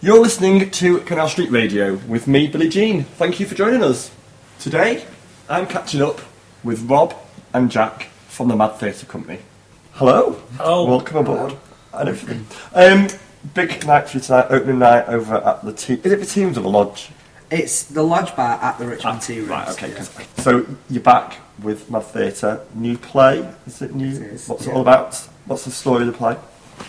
You're listening to Canal-St Radio with me, Billie-Jean. Thank you for joining us. Today, I'm catching up with Rob and Jack from the Mad Theatre Company. Hello. Hello. Welcome aboard. And everything. Big night for you tonight, opening night over at the Is it the Teams or the Lodge? It's the Lodge Bar at the Richmond Tea Rooms. Right, okay. Yeah. So you're back with Mad Theatre. New play? Is it new? It is, What's it all about? What's the story of the play?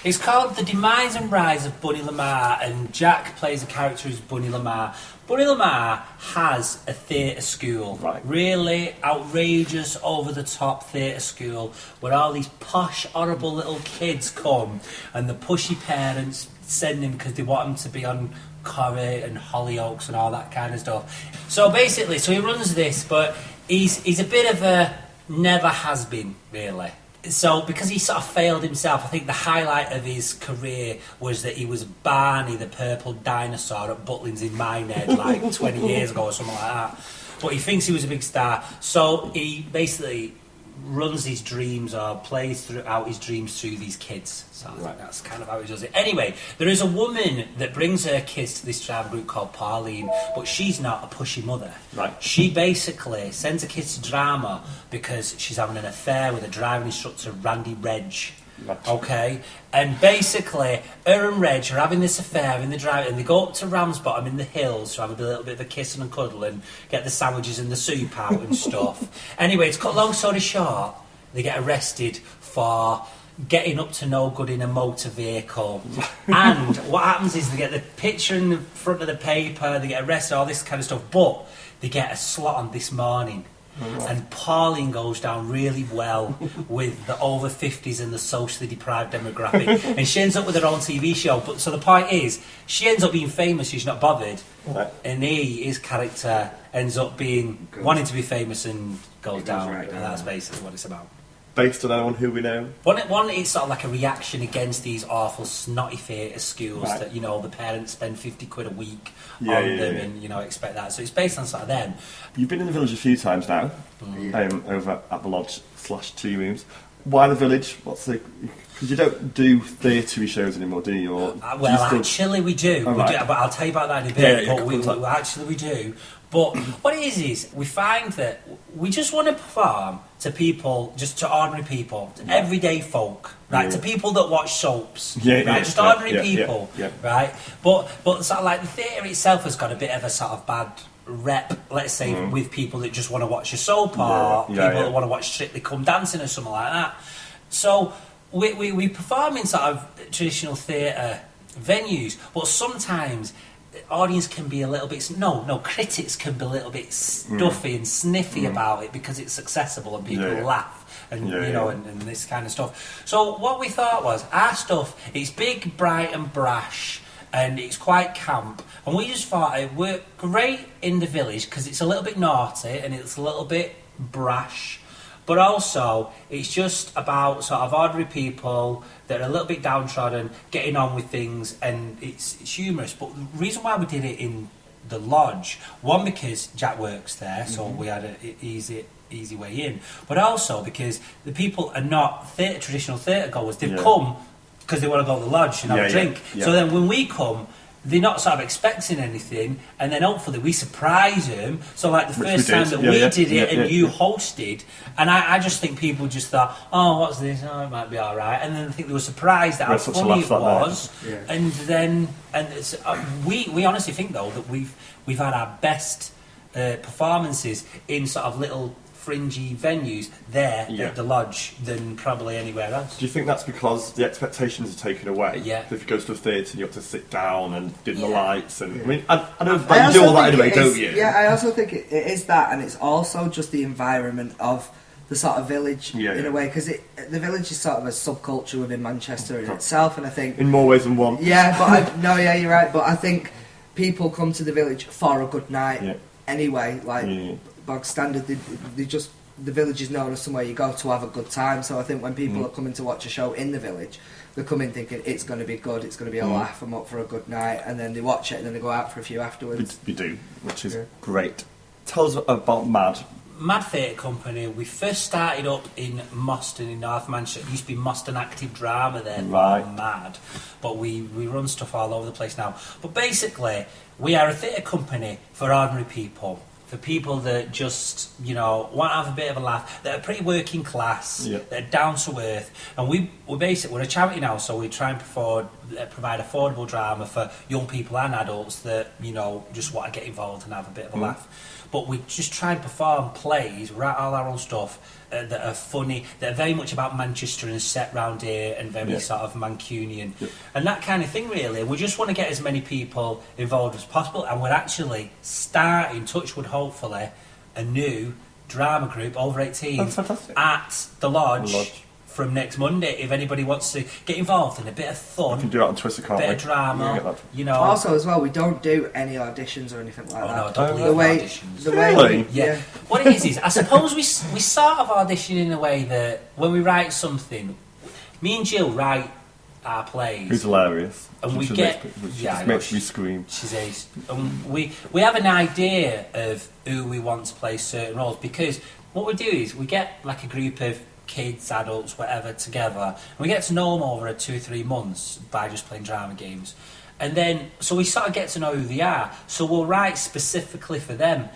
It's called The Demise and Rise of Bunny Lammar, and Jack plays a character who's Bunny Lammar. Bunny Lammar has a theatre school, right. Really outrageous, over-the-top theatre school, where all these posh, horrible little kids come, and the pushy parents send him because they want him to be on Corrie and Hollyoaks and all that kind of stuff. So basically, he runs this, but he's a bit of a never has been, really. So, because he sort of failed himself, I think the highlight of his career was that he was Barney the purple dinosaur at Butlins in Minehead like 20 years ago or something like that. But he thinks he was a big star, so he basically runs his dreams or plays out his dreams through these kids. So I think that's kind of how he does it. Anyway, there is a woman that brings her kids to this drama group called Pauline, but she's not a pushy mother. Right. She basically sends her kids to drama because she's having an affair with a driving instructor, Randy Reg. Gotcha. Okay? And basically, her and Reg are having this affair in the drive, and they go up to Ramsbottom in the hills to have a little bit of a kissing and cuddle and get the sandwiches and the soup out and stuff. Anyway, to cut long story short, they get arrested for getting up to no good in a motor vehicle. And what happens is they get the picture in the front of the paper, they get arrested, all this kind of stuff, but they get a slot on This Morning. And Pauline goes down really well with the over 50s and the socially deprived demographic, and she ends up with her own TV show. But so the point is, she ends up being famous. She's not bothered, and his character ends up being wanting to be famous and goes down. And that's basically what it's about. Based on anyone who we know? One, it's sort of like a reaction against these awful snotty theatre schools that, the parents spend 50 quid a week on them and, expect that. So it's based on sort of them. You've been in the village a few times now, over at the Lodge/Tea Rooms. Why the village? Because you don't do theatre shows anymore, do you? Or actually we do. Oh, we do. But I'll tell you about that in a bit. Yeah, but we do. But what it is we find that we just want to perform to people, just to ordinary people, to everyday folk, right? To people that watch soaps, just ordinary people, right? But sort of like the theatre itself has got a bit of a sort of bad rep, let's say, with people that just want to watch a soap or people that want to watch Strictly Come Dancing or something like that. So we perform in sort of traditional theatre venues, but sometimes the audience can be a little bit critics can be a little bit stuffy and sniffy about it because it's accessible and people laugh and and this kind of stuff. So what we thought was our stuff, it's big, bright and brash, and it's quite camp, and we just thought it worked great in the village because it's a little bit naughty and it's a little bit brash, but also it's just about sort of ordinary people that are a little bit downtrodden, getting on with things, and it's humorous. But the reason why we did it in the Lodge, one, because Jack works there, so we had an easy way in, but also because the people are not traditional theatre goers. They've come because they want to go to the Lodge and have a drink. So then when we come, they're not sort of expecting anything, and then hopefully we surprise them. So like the first time that we did it and you hosted, and I just think people just thought, oh, what's this? Oh, it might be all right. And then I think they were surprised at how funny it was. And then we honestly think though that we've had our best performances in sort of little fringy venues there at the Lodge than probably anywhere else. Do you think that's because the expectations are taken away? Yeah. If you go to a theatre, you have to sit down and dim the lights, and I mean, I know you do all that anyway, don't you? Yeah, I also think it is that, and it's also just the environment of the sort of village in a way, because the village is sort of a subculture within Manchester in itself, and I think in more ways than one. Yeah, but you're right. But I think people come to the village for a good night anyway. Bog standard, they just, the village is known as somewhere you go to have a good time. So I think when people are coming to watch a show in the village, they come in thinking it's going to be good, it's going to be a laugh, I'm up for a good night, and then they watch it and then they go out for a few afterwards. We do, which is great. Tell us about Mad. Mad Theatre Company, we first started up in Moston in North Manchester. It used to be Moston Active Drama then, Mad. But we run stuff all over the place now. But basically, we are a theatre company for ordinary people. For people that just, want to have a bit of a laugh, that are pretty working class, that are down to earth. And we're a charity now, so we try and provide affordable drama for young people and adults that, just want to get involved and have a bit of a laugh. But we just try and perform plays, write all our own stuff, that are funny, that are very much about Manchester and set round here and very sort of Mancunian and that kind of thing really. We just want to get as many people involved as possible, and we're actually starting, touchwood hopefully, a new drama group over 18 at the Lodge from next Monday. If anybody wants to get involved in a bit of fun, we can do that on Twitter, can't we? Bit of drama, Also, as well, we don't do any auditions or anything like that. No, I don't believe auditions. Really? Yeah. What it is, I suppose we sort of audition in a way that when we write something, me and Jill write our plays. It's hilarious. And we makes me scream. She's ace. And we have an idea of who we want to play certain roles, because what we do is we get like a group of kids, adults, whatever, together, and we get to know them over 2 or 3 months by just playing drama games. And then, so we sort of get to know who they are. So we'll write specifically for them.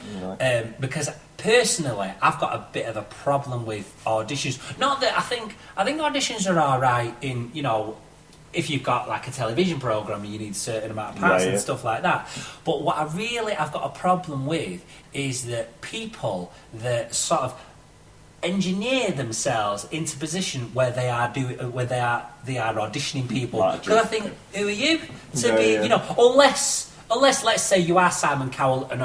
Because personally, I've got a bit of a problem with auditions. Not that I think auditions are alright in, if you've got like a television programme, you need a certain amount of parts and stuff like that. But what I've got a problem with is that people that sort of engineer themselves into position where they are auditioning people. Because I think, who are you to be? Unless let's say you are Simon Cowell and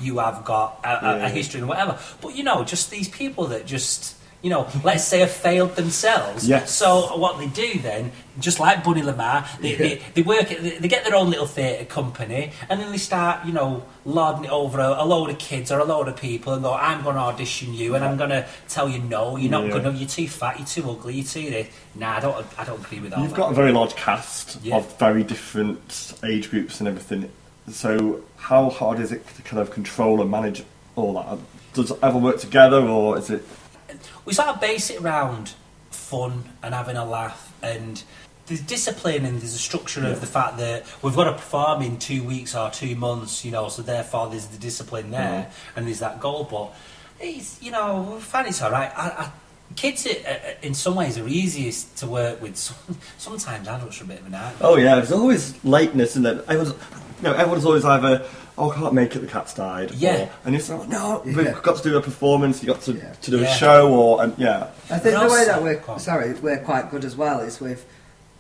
you have got a history and whatever. But just these people that just let's say have failed themselves. Yes. So what they do then, just like Bunny Lammar, they get their own little theatre company, and then they start, lording it over a load of kids or a load of people, and go, I'm going to audition you, and I'm going to tell you no, you're not going to, you're too fat, you're too ugly, you're too this. Nah, I don't agree with that. You've got a very large cast of very different age groups and everything. So how hard is it to kind of control and manage all that? Does it ever work together, or is it? We sort of base it around fun and having a laugh, and there's discipline and there's a structure of the fact that we've got to perform in 2 weeks or 2 months, so therefore there's the discipline there and there's that goal. But it's, we find it's all right. Kids, in some ways, are easiest to work with. Sometimes adults are a bit of a nightmare. Oh yeah, there's always lateness, isn't there? Everyone's always either, I can't make it, the cat's died. Yeah. And it's like, no, we've got to do a performance, you've got to do a show, I think the way that we're quite good as well is with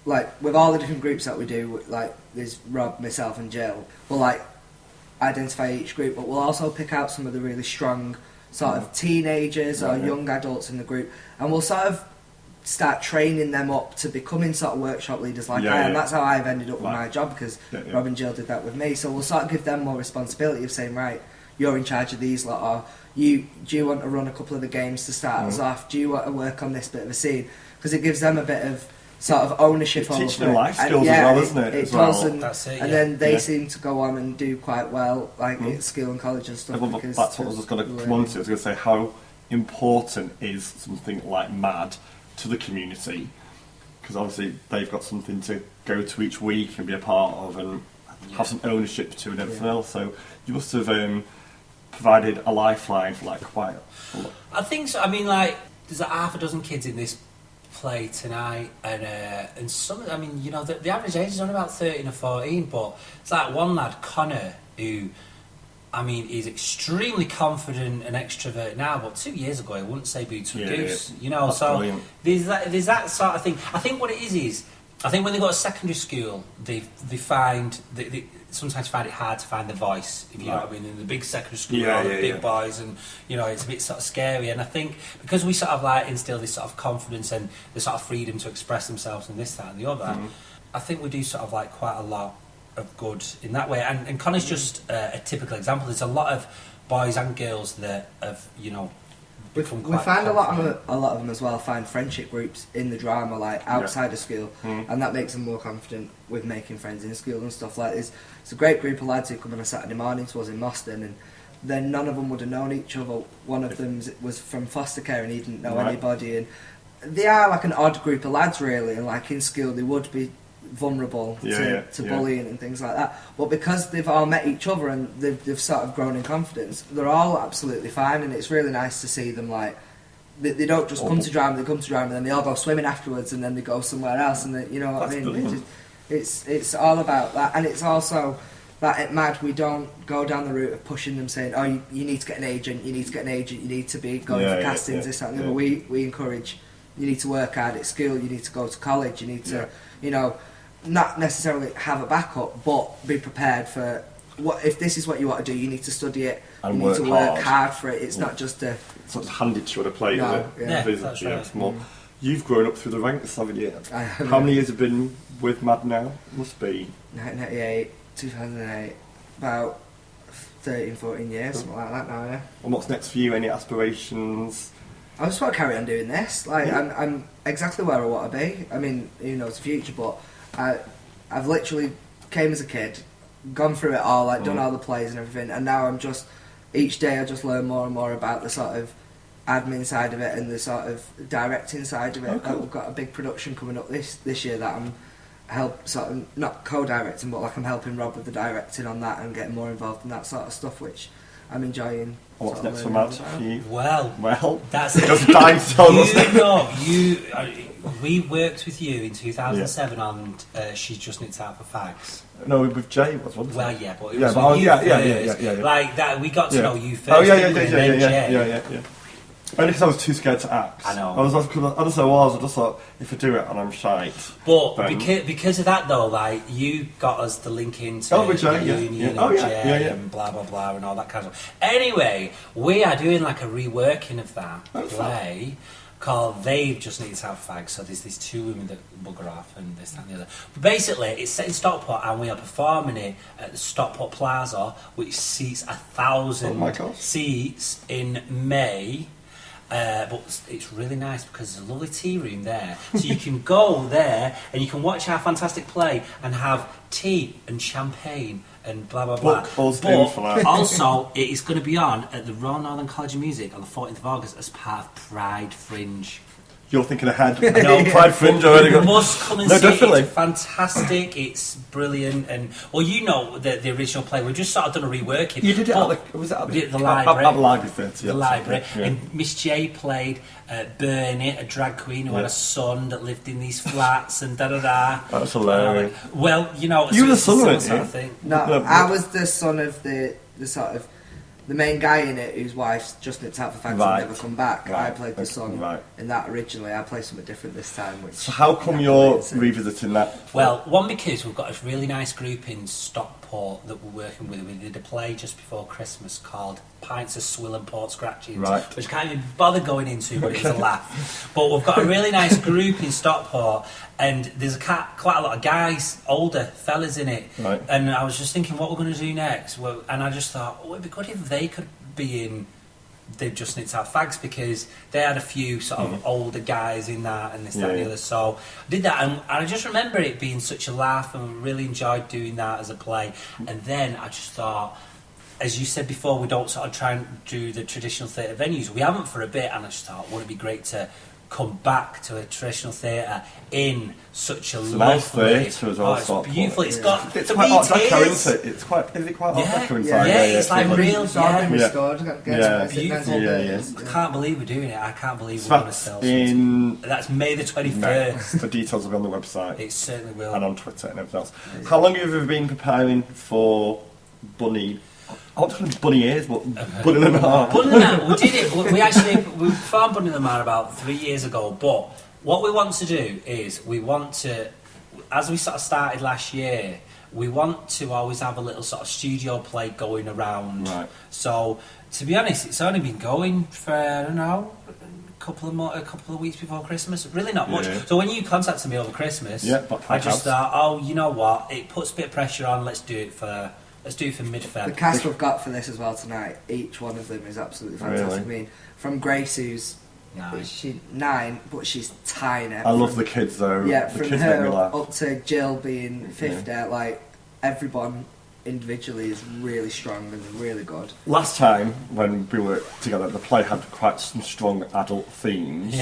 all the different groups that we do, like there's Rob, myself and Jill, we'll identify each group, but we'll also pick out some of the really strong sort of teenagers or young adults in the group, and we'll sort of start training them up to becoming sort of workshop leaders like I am. That's how I've ended up with my job, because Rob and Jill did that with me. So we'll sort of give them more responsibility of saying, right, you're in charge of these lot, or do you want to run a couple of the games to start us off? Do you want to work on this bit of a scene? Because it gives them a bit of sort of ownership over it. Teaching them life skills as well, isn't it? It does, and then they seem to go on and do quite well, at school and college and stuff. That's what I was just going to come on to. I was going to say, how important is something like Mad to the community? Because obviously they've got something to go to each week and be a part of and have some ownership to and everything else. So you must have provided a lifeline for quite a lot. I think so. I mean, there's half a dozen kids in this play tonight, and some. I mean, the average age is only about 13 or 14, but it's like one lad, Connor, who, I mean, he's extremely confident and extrovert now, but 2 years ago he wouldn't say boo to a goose. That's So brilliant. there's that sort of thing. I think what it is I think when they go to secondary school, they sometimes find it hard to find their voice, if you know what I mean, in the big secondary school, all the big boys, and it's a bit sort of scary. And I think because we sort of instill this sort of confidence and the sort of freedom to express themselves and this, that, and the other, I think we do sort of quite a lot of good in that way. And Connor's just a typical example. There's a lot of boys and girls that have we find a lot of them as well find friendship groups in the drama, outside of school, and that makes them more confident with making friends in school and stuff like this. It's a great group of lads who come on a Saturday morning to us in Moston, and then none of them would have known each other. One of them was from foster care and he didn't know anybody, and they are like an odd group of lads really, and like in school they would be vulnerable to bullying and things like that, but because they've all met each other and they've sort of grown in confidence, they're all absolutely fine, and it's really nice to see them like they don't just come to drama, they come to drama and then they all go swimming afterwards and then they go somewhere else, and you know what I mean. It's all about that, and it's also that at MAD we don't go down the route of pushing them saying, oh, you need to get an agent, you need to be going for castings, this, that and the other. We encourage, you need to work hard at school, you need to go to college, you need to, you know, not necessarily have a backup, but be prepared for what if this is what you want to do. You need to study it. And you need to work hard for it. It's not just a. It's not handed to you on a plate, no, is it? Yeah, that's right. It's more. You've grown up through the ranks, haven't you? How many years have been with MAD now? Must be 1998, 2008, about 13, 14 years, something like that now. Yeah. And what's next for you? Any aspirations? I just want to carry on doing this. Like I'm exactly where I want to be. I mean, who knows the future, but. I've literally came as a kid, gone through it all, like done all the plays and everything, and now I'm just each day I just learn more and more about the sort of admin side of it and the sort of directing side of it. Like we've got a big production coming up this year that I'm not co-directing, but like I'm helping Rob with the directing on that and getting more involved in that sort of stuff, which I'm enjoying. What's next for MAD for you? Well, that's just dying to tell us. We worked with you in 2007 on She's Just Nipped Out for Fags. No, with Jay was one. Well, yeah, but it was with you first. Like that, we got to know you first. Oh yeah. Only because I was too scared to act. I know. I just thought, if I do it and I'm shite. But because of that though, like you got us the link into Union and Jay and blah blah blah and all that kind of stuff. Anyway, we are doing like a reworking of that play. Called They've Just Nipped Out for Fags. So there's these two women that bugger off and this, that and the other. But basically, it's set in Stockport and we are performing it at the Stockport Plaza, which seats 1,000 seats in May. But it's really nice because there's a lovely tea room there. So you can go there and you can watch our fantastic play and have tea and champagne and blah blah blah. But also, it is going to be on at the Royal Northern College of Music on the 14th of August as part of Pride Fringe. You're thinking ahead. No, Pride Fringe already. You must come and see definitely. It's fantastic. It's brilliant, and well, you know the original play. We've just sort of done a reworking. You did it at the library. At the library theatre. The library, and Miss J played Bernie, a drag queen who had a son that lived in these flats, and da da da. That's hilarious. Well, you know, you were the son of it. No, I was the son of the sort of. The main guy in it, whose wife's just nipped out for fags and never come back. I played the son in that originally. I played something different this time. So how come you're revisiting that? Well, one, because we've got a really nice group in Stockport that we're working with. We did a play just before Christmas called Pints of Swill and Port Scratchings, which I can't even bother going into, but it's a laugh. But we've got a really nice group in Stockport, and there's quite a lot of guys, older fellas in it. Right. And I was just thinking what we're going to do next. And I just thought, it'd be good if they could be in They've Just Nipped Out Fags, because they had a few sort of older guys in that and this, that and the other. So I did that, and I just remember it being such a laugh, and really enjoyed doing that as a play. And then I just thought, as you said before, we don't sort of try and do the traditional theatre venues. We haven't for a bit, and I just thought, wouldn't it be great to come back to a traditional theatre in such a lovely nice theatre as well. It's beautiful. It's got it's quite Art Deco, isn't it? It's quite Art Deco inside. Yeah, it's like real. Beautiful. I can't believe we're doing it. I can't believe we're going to sell something. That's May the 21st. The details will be on the website. It certainly will. And on Twitter and everything else. How long have you been preparing for Bunny? I want to call him Bunny Ears, but Bunny Lammar. Bunny Lammar, we did it. We found Bunny Lammar about 3 years ago, but what we want to do is we want to, as we sort of started last year, we want to always have a little sort of studio play going around. Right. So, to be honest, it's only been going for, I don't know, a couple of weeks before Christmas. Really not much. So when you contacted me over Christmas, I just thought, oh, you know what, it puts a bit of pressure on, let's do it for mid-Feb. The cast we've got for this as well tonight, each one of them is absolutely fantastic. Really? I mean, from Grace, who's 9, but she's tiny. I love the kids though. Yeah, the from kids her make me laugh. up to Jill being 50, like everyone individually is really strong and really good. Last time when we were together, the play had quite some strong adult themes,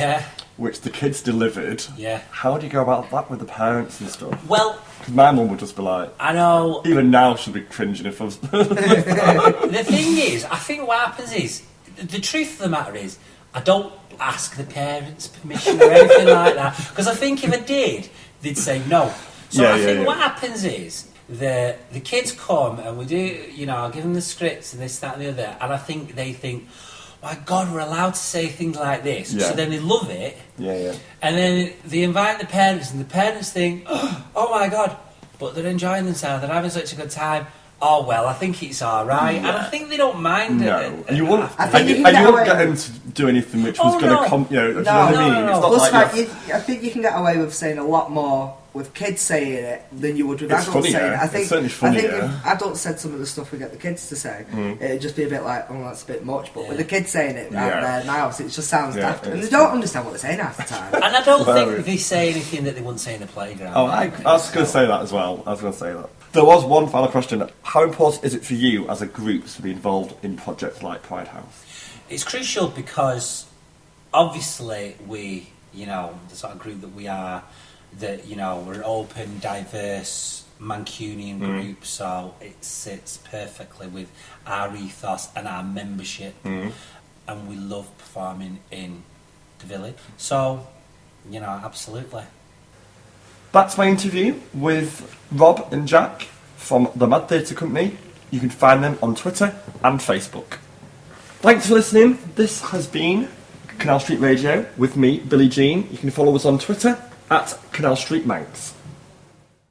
which the kids delivered. Yeah. How do you go about that with the parents and stuff? Well, because my mum would just be like, I know. Even now she'd be cringing if I was. The thing is, I think what happens is, the truth of the matter is, I don't ask the parents' permission or anything like that, because I think if I did, they'd say no. So I think what happens is, the kids come and we do, you know, I'll give them the scripts and this, that and the other, and I think they think, my God, we're allowed to say things like this. So then they love it. And then they invite the parents, and the parents think, oh my God, but they're enjoying themselves, they're having such a good time. Oh well, I think it's all right, and I think they don't mind. And you won't get them to do anything which was going to, you know what I mean? It's not like I think you can get away with saying a lot more with kids saying it than you would with adults saying it. I think if adults said some of the stuff we get the kids to say, it'd just be a bit like, oh, that's a bit much. But with the kids saying it out there now, it just sounds daft, and they don't understand what they're saying half the time. And I don't think they say anything that they wouldn't say in the playground. Oh, I was going to say that as well. There was one final question. How important is it for you as a group to be involved in projects like Pride House? It's crucial because obviously we, you know, the sort of group that we are, that, you know, we're an open, diverse Mancunian group, so it sits perfectly with our ethos and our membership, and we love performing in the village. So, you know, absolutely. That's my interview with Rob and Jack from the Mad Theatre Company. You can find them on Twitter and Facebook. Thanks for listening. This has been Canal Street Radio with me, Billie-Jean. You can follow us on Twitter @Canal Street Manx.